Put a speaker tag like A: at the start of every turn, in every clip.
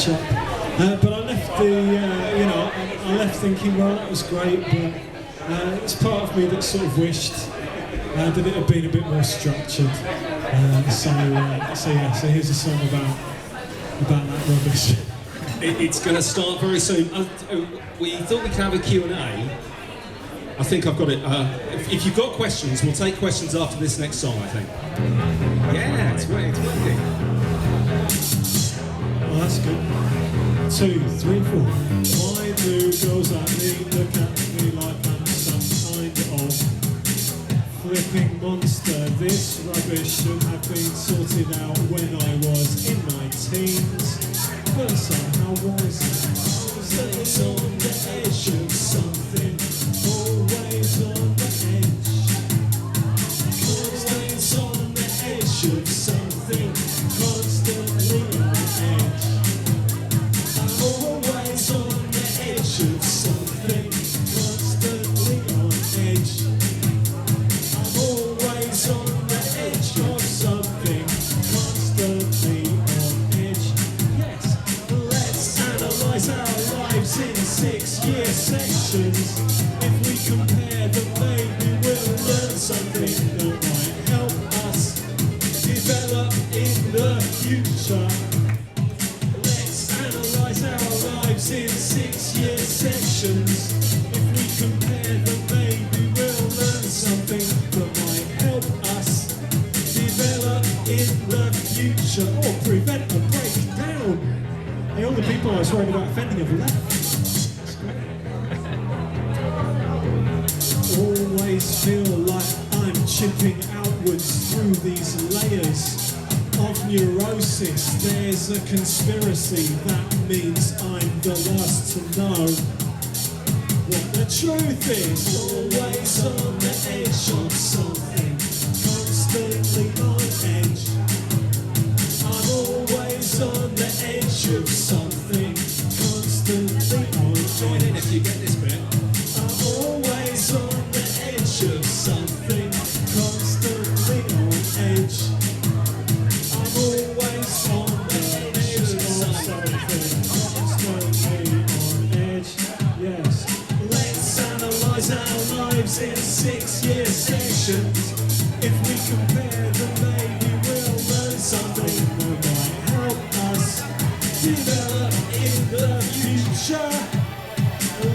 A: catch up. But I left I left thinking, well, that was great, but it's part of me that sort of wished that it had been a bit more structured. So here's a song about that rubbish.
B: It's going to start very soon. We thought we could have a Q&A. I think I've got it. If you've got questions, we'll take questions after this next song, I think. Yeah, it's working.
A: Well, that's good. 2, 3, 4. Why do girls like me look at me like I'm some kind of flipping monster? This rubbish should have been sorted out when I was in my teens. But somehow was always on the edge of something. Always on the edge. Always on the edge of something. Constantly on edge. I'm always on the edge of something. Constantly on edge. I'm always on the edge of something. Constantly on edge. Yes, let's analyze our lives in 6-year sections. If we compare them, maybe we'll learn something that might help us develop in the future. Let's analyze our lives in 6-year sections. If we compare them, maybe we'll learn something that might help us develop in the future or prevent a breakdown. Hey, all the people I was worried about offending have left. Always feel like I'm chipping outwards through these layers of neurosis. There's a conspiracy, that means I'm the last to know what the truth is. Always on the edge of something, constantly on edge. I'm always on the edge of something, constantly on edge.
B: Join in if you get this bit.
A: I'm always on the edge of something, constantly on edge. I'm always on the edge of something, constantly on edge. Yes. Let's analyze our lives in 6-year sections. If we compare them, maybe we'll learn something that might help us develop in the future.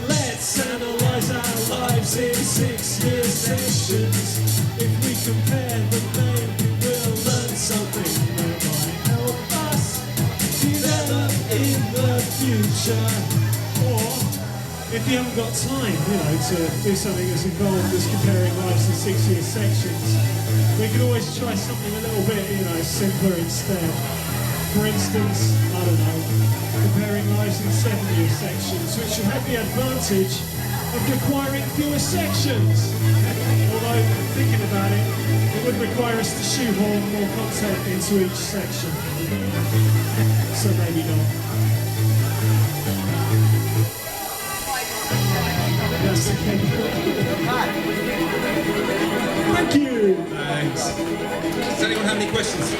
A: Let's analyze our lives in 6-year sections. If we compare them, maybe we'll learn something that might help us develop in the future. Or, if you haven't got time, to do something as involved as comparing lives in 6-year sections, we can always try something a little bit, simpler instead. For instance, I don't know, comparing lives in 7-year sections, which should have the advantage of requiring fewer sections. Although, thinking about it, it would require us to shoehorn more content into each section. So maybe not. That's okay. Thank you!
B: Thanks. Does anyone have any questions?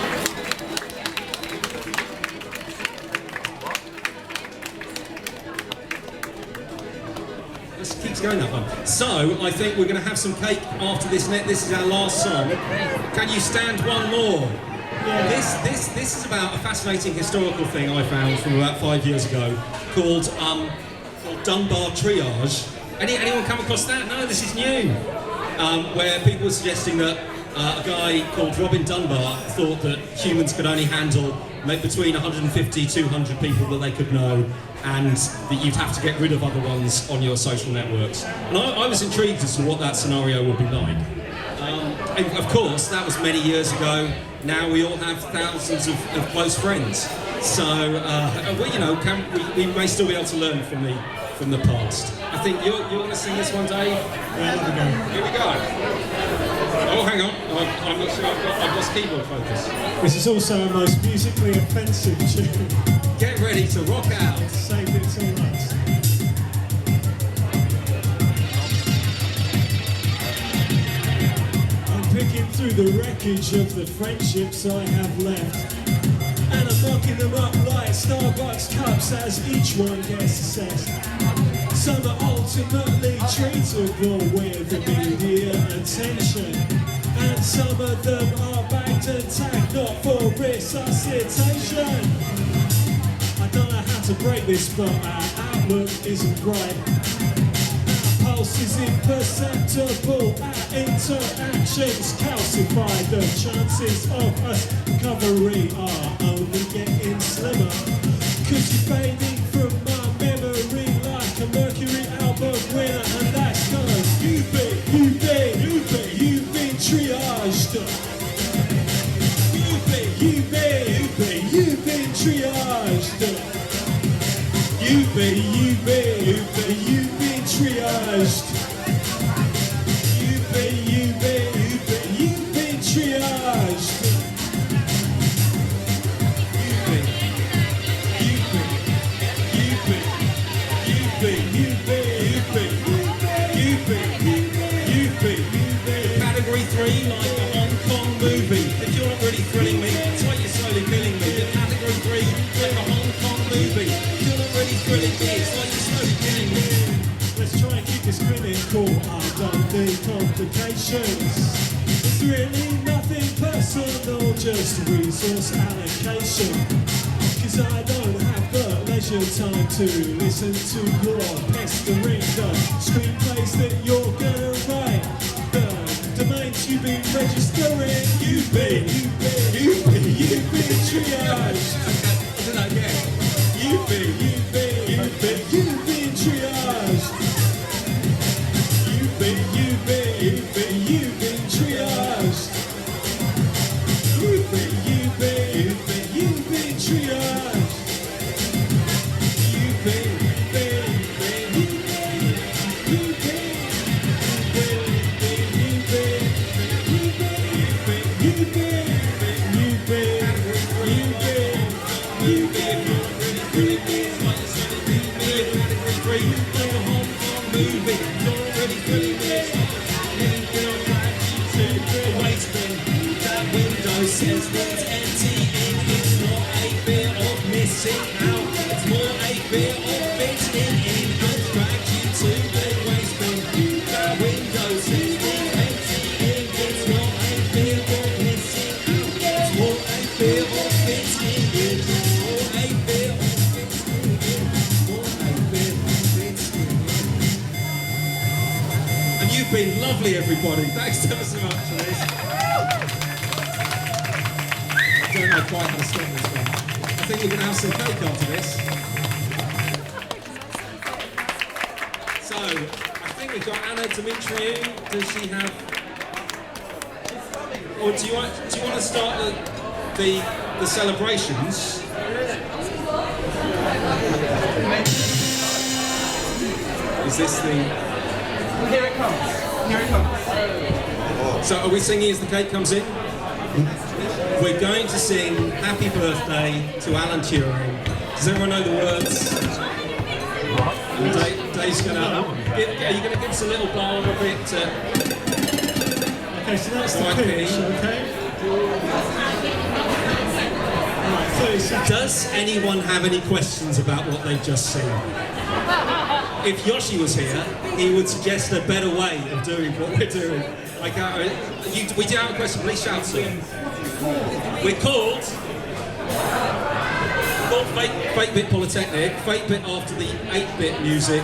B: Keeps going that one. So I think we're going to have some cake after this. This is our last song. Can you stand one more? Yeah. This is about a fascinating historical thing I found from about 5 years ago called Dunbar Triage. Anyone come across that? No, this is new. Where people were suggesting that a guy called Robin Dunbar thought that humans could only handle between 150, 200 people that they could know, and that you'd have to get rid of other ones on your social networks. And I was intrigued as to what that scenario would be like. And of course, that was many years ago. Now we all have thousands of close friends. So, we may still be able to learn from the past. I think you're going to sing this one, Dave?
A: Yeah,
B: here we go. Oh, hang on. I'm not sure I've lost keyboard focus.
A: This is also a most musically offensive tune.
B: Get ready to rock out.
A: Save it till us. I'm picking through the wreckage of the friendships I have left, and I'm knocking them up like Starbucks cups as each one gets assessed. Some are ultimately treatable with immediate attention, and some of them are bagged and tagged not for resuscitation. I don't know how to break this, but our outlook isn't great. Our pulse is imperceptible, our interactions calcified. The chances of us recovery are only getting slimmer, 'cause you're fading from my memory like a Mercury Album winner, and that's 'cause you've been triaged. You've been triaged. You've been triaged. You've been triaged. You've been triaged.
B: Category 3, like a Hong Kong movie. If you're not really thrilling me, it's like you're slowly killing me. The category 3, like a Hong Kong movie. If you're not really thrilling me, it's like you're slowly killing me.
A: Let's try and keep this clinical. I don't need complications. It's really nothing personal, just resource allocation. 'Cause I don't have the leisure time to listen to your pestering, the screenplays that you're gonna write, the domains you've been registering. You've been triaged.
B: I'll do that again.
A: You've been triaged. You've been triaged. You've been triaged. You've been
B: says that it's empty in, it's not a fear of missing out, it's more a fear of fitting in, and drag you to the waste bin. The window says it's empty in, it's not a fear of missing out, it's more a fear of fitting in, it's more a fear of fitting in, more a fear of fitting in. And you've been lovely, everybody. Thanks ever so much for this. I don't know quite how to stop this one. I think we're going to have some cake after this. So, I think we've got Anna Dimitriou. Does she have... Or do you want to start the celebrations? Is this the...
C: Here it comes. Here it comes.
B: So are we singing as the cake comes in? We're going to sing Happy Birthday to Alan Turing. Does everyone know the words? Dave's going to... Are you going to give us a little blow of it?
A: Okay, so that's the pitch, okay? Right, 30 seconds.
B: Does anyone have any questions about what they've just seen? If Yoshi was here, he would suggest a better way of doing what we're doing. Like, we do have a question, please shout to him. We're called Fakebit Polytechnic, Fakebit after the 8-bit music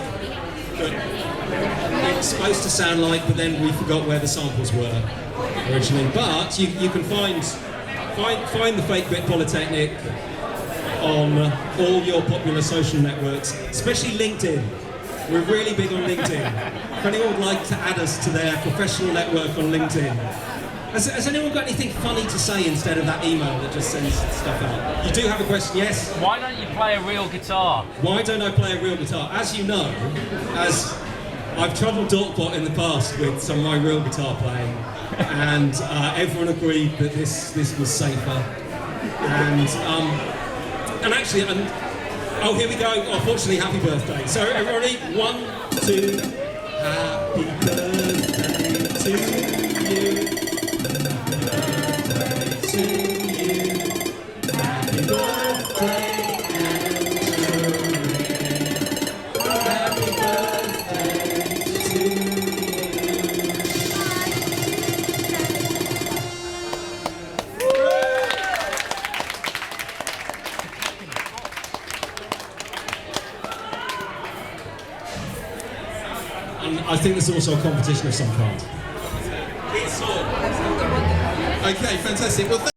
B: that it was supposed to sound like, but then we forgot where the samples were originally. But you can find the Fakebit Polytechnic on all your popular social networks, especially LinkedIn. We're really big on LinkedIn. If anyone would like to add us to their professional network on LinkedIn. Has anyone got anything funny to say instead of that email that just sends stuff out? You do have a question, yes?
C: Why don't you play a real guitar?
B: Why don't I play a real guitar? As you know, as I've travelled Dorkboat in the past with some of my real guitar playing, and everyone agreed that this was safer. And actually, oh, here we go. Oh, fortunately, happy birthday. So everybody, 1, 2, happy birthday to you. Happy birthday to you. Happy birthday. And I think there's also a competition of some kind. Okay, fantastic. Well,